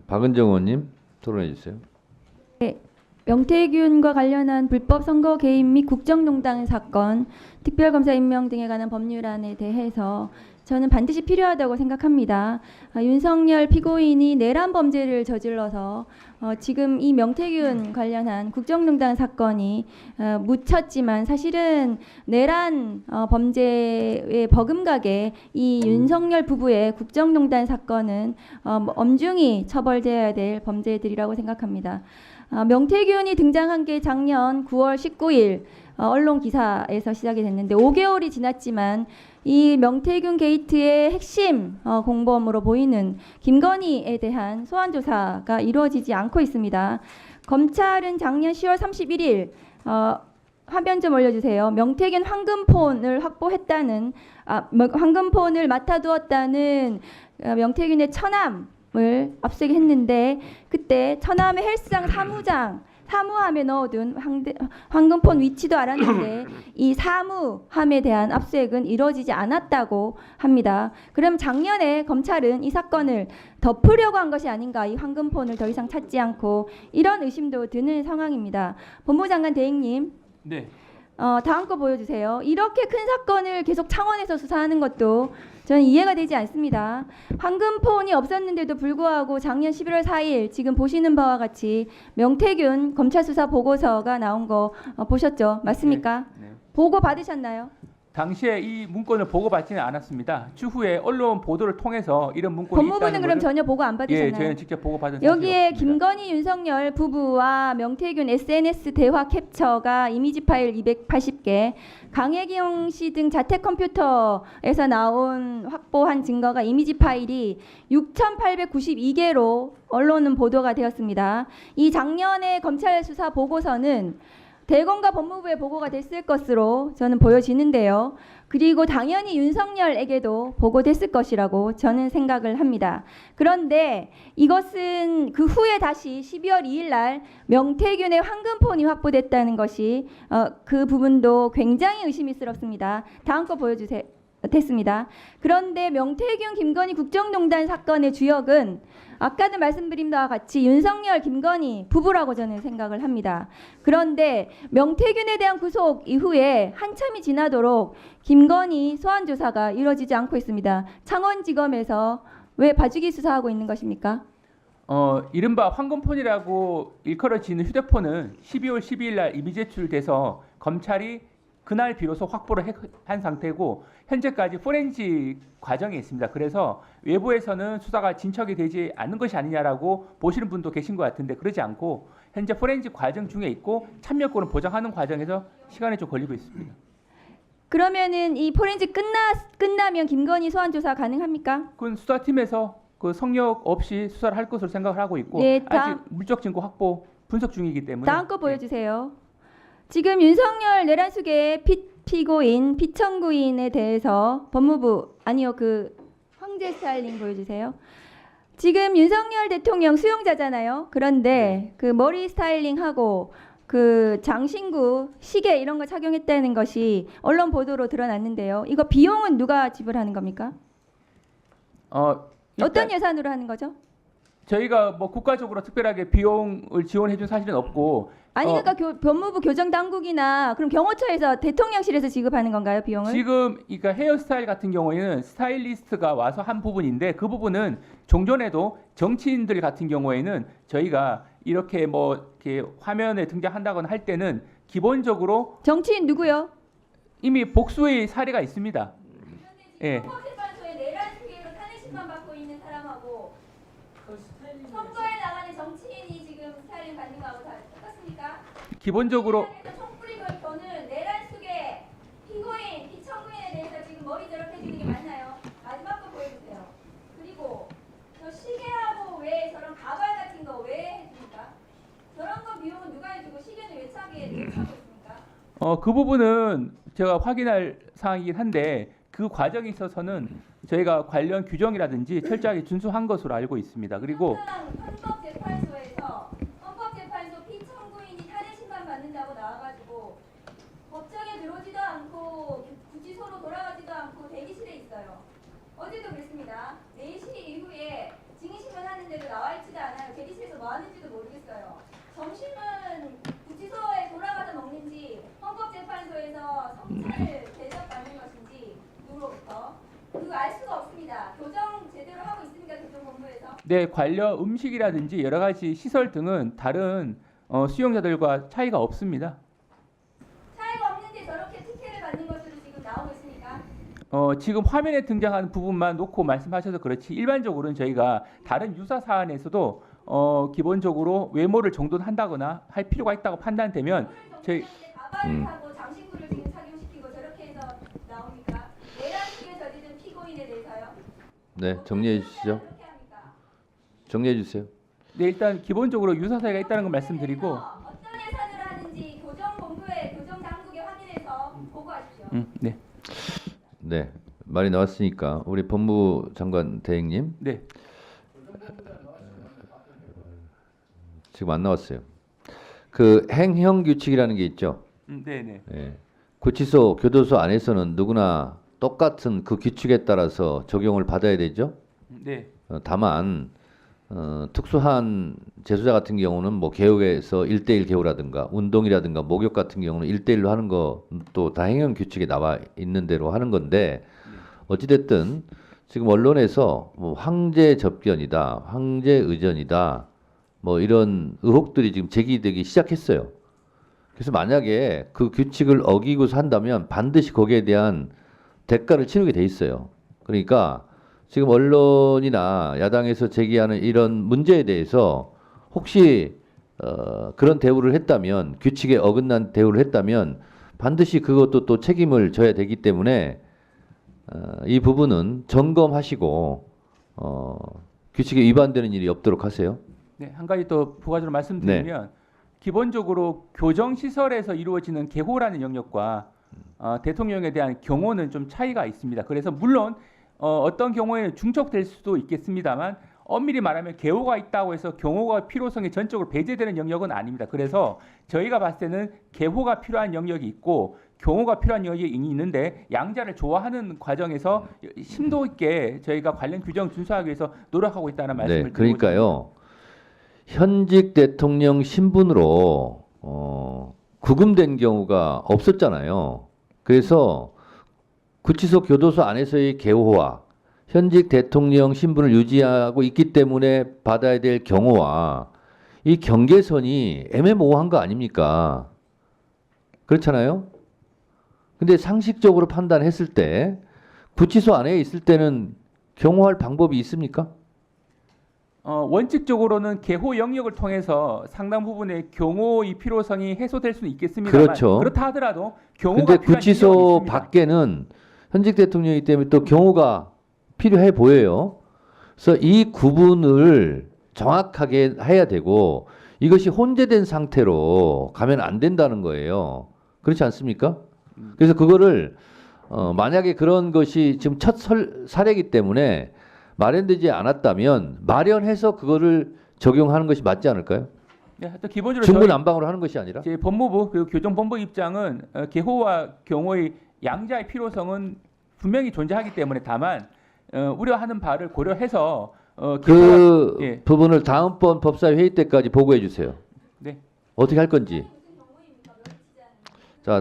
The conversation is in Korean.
박은정 의원님 토론해 주세요. 네, 명태균과 관련한 불법 선거 개입 및 국정농단 사건, 특별검사 임명 등에 관한 법률안에 대해서 저는 반드시 필요하다고 생각합니다. 윤석열 피고인이 내란 범죄를 저질러서 지금 이 명태균 관련한 국정농단 사건이 묻혔지만 사실은 내란 범죄에 버금가게 이 윤석열 부부의 국정농단 사건은 엄중히 처벌되어야 될 범죄들이라고 생각합니다. 명태균이 등장한 게 작년 9월 19일 언론 기사에서 시작이 됐는데 5개월이 지났지만 이 명태균 게이트의 핵심 공범으로 보이는 김건희에 대한 소환 조사가 이루어지지 않고 있습니다. 검찰은 작년 10월 31일 화면 좀 올려주세요. 명태균 황금폰을 확보했다는 황금폰을 맡아두었다는 명태균의 처남을 압수했는데 그때 처남의 헬스장 사무함에 넣어둔 황금폰 위치도 알았는데 이 사무함에 대한 압수액은 이루어지지 않았다고 합니다. 그럼 작년에 검찰은 이 사건을 덮으려고 한 것이 아닌가, 이 황금폰을 더 이상 찾지 않고, 이런 의심도 드는 상황입니다. 법무장관 대행님, 네. 다음 거 보여주세요. 이렇게 큰 사건을 계속 창원에서 수사하는 것도 저는 이해가 되지 않습니다. 황금폰이 없었는데도 불구하고 작년 11월 4일 지금 보시는 바와 같이 명태균 검찰 수사 보고서가 나온 거 보셨죠? 맞습니까? 네. 보고 받으셨나요? 당시에 이 문건을 보고받지는 않았습니다. 추후에 언론 보도를 통해서 이런 문건이 법무부는 있다는 그럼 것을- 전혀 보고 안 받으셨나요? 예, 저희는 직접 보고받은 여기에 사실이 없습니다. 김건희, 윤석열 부부와 명태균 SNS 대화 캡처가 이미지 파일 280개, 강혜경 씨 등 자택 컴퓨터에서 나온 확보한 증거가 이미지 파일이 6,892개로 언론은 보도가 되었습니다. 이 작년에 검찰 수사 보고서는 대검과 법무부에 보고가 됐을 것으로 저는 보여지는데요. 그리고 당연히 윤석열에게도 보고됐을 것이라고 저는 생각을 합니다. 그런데 이것은 그 후에 다시 12월 2일 날 명태균의 황금폰이 확보됐다는 것이 그 부분도 굉장히 의심스럽습니다. 다음 거 보여주세요. 됐습니다. 그런데 명태균, 김건희 국정농단 사건의 주역은 아까도 말씀드린 바와 같이 윤석열, 김건희 부부라고 저는 생각을 합니다. 그런데 명태균에 대한 구속 이후에 한참이 지나도록 김건희 소환 조사가 이루어지지 않고 있습니다. 창원지검에서 왜 봐주기 수사하고 있는 것입니까? 이른바 황금폰이라고 일컬어지는 휴대폰은 12월 12일 날 이미 제출돼서 검찰이 그날 비로소 확보를 한 상태고 현재까지 포렌식 과정에 있습니다. 그래서 외부에서는 수사가 진척이 되지 않는 것이 아니냐라고 보시는 분도 계신 것 같은데 그러지 않고 현재 포렌식 과정 중에 있고 참여권을 보장하는 과정에서 시간이 좀 걸리고 있습니다. 그러면은 이 포렌식 끝나면 김건희 소환 조사 가능합니까? 그건 수사팀에서 그 성역 없이 수사를 할 것으로 생각을 하고 있고 네, 아직 물적 증거 확보 분석 중이기 때문에 다음 거 보여주세요. 지금 윤석열 내란 수계 피고인 피청구인에 대해서 법무부 그 황제 스타일링 보여주세요. 지금 윤석열 대통령 수용자잖아요. 그런데 그 머리 스타일링하고 그 장신구 시계 이런 거 착용했다는 것이 언론 보도로 드러났는데요. 이거 비용은 누가 지불하는 겁니까? 어떤 예산으로 하는 거죠? 저희가 뭐 국가적으로 특별하게 비용을 지원해준 사실은 없고 아니 그러니까 법무부 교정당국이나 그럼 경호처에서 대통령실에서 지급하는 건가요, 비용을? 지금 그러니까 헤어스타일 같은 경우에는 스타일리스트가 와서 한 부분인데 그 부분은 종전에도 정치인들 같은 경우에는 저희가 이렇게 뭐 이렇게 화면에 등장한다거나 할 때는 기본적으로 정치인 누구요? 이미 복수의 사례가 있습니다. 예. 헌법재판소에 내란 수계로 탄핵 심판 받고 있는 사람하고 선거에 나가는 정치인이 지금 스타일링 받는 거하고 다 똑같습니까? 기본적으로 총뿌리고 저는 내란 수계 피고인, 피청구인에 대해서 지금 머리 저렇게 해주는 게 맞나요? 마지막 거 보여주세요. 그리고 저 시계하고 왜 저런 가발 같은 거 왜 해줍니까? 저런 거 비용은 누가 해주고 시계는 왜 차게 있습니까? 그 부분은 제가 확인할 사항이긴 한데 그 과정에 있어서는 저희가 관련 규정이라든지 철저하게 준수한 것으로 알고 있습니다. 그리고 헌법재판소 피청구인이 탄핵 심판 받는다고 나와가지고 법정에 들어오지도 않고 구치소로 돌아가지도 않고 대기실에 있어요. 어제도 그랬습니다. 4시 이후에 증인신문 하는데도 나와 있지도 않아요. 네, 관련 음식이라든지 여러 가지 시설 등은 다른 수용자들과 차이가 없습니다. 차이가 없는데 저렇게 특혜를 받는 것으로 지금 나오고 있습니까? 지금 화면에 등장하는 부분만 놓고 말씀하셔서 그렇지 일반적으로는 저희가 다른 유사 사안에서도 기본적으로 외모를 정돈한다거나 할 필요가 있다고 판단되면 저희 가발을 사고 장신구를 지금 착용시키고 저렇게 해서 나옵니까? 내란식에 저지른 피고인에 대해서요? 네, 정리해 주시죠. 어떻게 합니까? 정리해 주세요. 네, 일단 기본적으로 유사 사유가 있다는 걸 말씀드리고 어떤 예산을 하는지 교정본부에 교정당국에 확인해서 보고하십시오. 네, 네, 말이 나왔으니까 우리 법무부 장관 대행님 네, 지금 안 나왔어요. 그 행형 규칙이라는 게 있죠. 네, 네, 예. 구치소, 교도소 안에서는 누구나 똑같은 그 규칙에 따라서 적용을 받아야 되죠. 네, 다만 특수한 재수자 같은 경우는 뭐 개혁에서 1대1 개호라든가 운동이라든가 목욕 같은 경우는 1대1로 하는 것도 다 행정 규칙에 나와 있는 대로 하는 건데 어찌됐든 지금 언론에서 뭐 황제 접견이다, 황제 의전이다 뭐 이런 의혹들이 지금 제기되기 시작했어요. 그래서 만약에 그 규칙을 어기고 산다면 반드시 거기에 대한 대가를 치르게 돼 있어요. 그러니까 지금 언론이나 야당에서 제기하는 이런 문제에 대해서 혹시 그런 대우를 했다면 규칙에 어긋난 대우를 했다면 반드시 그것도 또 책임을 져야 되기 때문에 이 부분은 점검하시고 규칙에 위반되는 일이 없도록 하세요. 네, 한 가지 또 부가적으로 말씀드리면 기본적으로 교정 시설에서 이루어지는 개호라는 영역과 대통령에 대한 경호는 좀 차이가 있습니다. 그래서 물론 어떤 경우에는 중첩될 수도 있겠습니다만 엄밀히 말하면 개호가 있다고 해서 경호가 필요성이 전적으로 배제되는 영역은 아닙니다. 그래서 저희가 봤을 때는 개호가 필요한 영역이 있고 경호가 필요한 영역이 있는데 양자를 조화하는 과정에서 심도 있게 저희가 관련 규정 준수하기 위해서 노력하고 있다는 말씀을 네, 드리고 그러니까요. 현직 대통령 신분으로 구금된 경우가 없었잖아요. 그래서 구치소 교도소 안에서의 개호와 현직 대통령 신분을 유지하고 있기 때문에 받아야 될 경호와 이 경계선이 애매모호한 거 아닙니까? 그렇잖아요. 근데 상식적으로 판단했을 때 구치소 안에 있을 때는 경호할 방법이 있습니까? 원칙적으로는 개호 영역을 통해서 상당 부분의 경호의 필요성이 해소될 수는 있겠습니다만 그렇죠. 그렇다 하더라도 경호가 근데 필요한 구치소 영역이 있습니다. 밖에는 현직 대통령이기 때문에 또 경호가 필요해 보여요. 그래서 이 구분을 정확하게 해야 되고 이것이 혼재된 상태로 가면 안 된다는 거예요. 그렇지 않습니까? 그래서 그거를 만약에 그런 것이 지금 첫 사례이기 때문에 마련되지 않았다면 마련해서 그거를 적용하는 것이 맞지 않을까요? 네, 또 기본적으로 중구난방으로 하는 것이 아니라. 제 법무부 그리고 교정본부 입장은 개호와 경호의 양자의 필요성은 분명히 존재하기 때문에 다만 우려하는 바를 고려해서 그 예. 부분을 다음번 법사위 회의 때까지 보고해 주세요. 네. 어떻게 할 건지.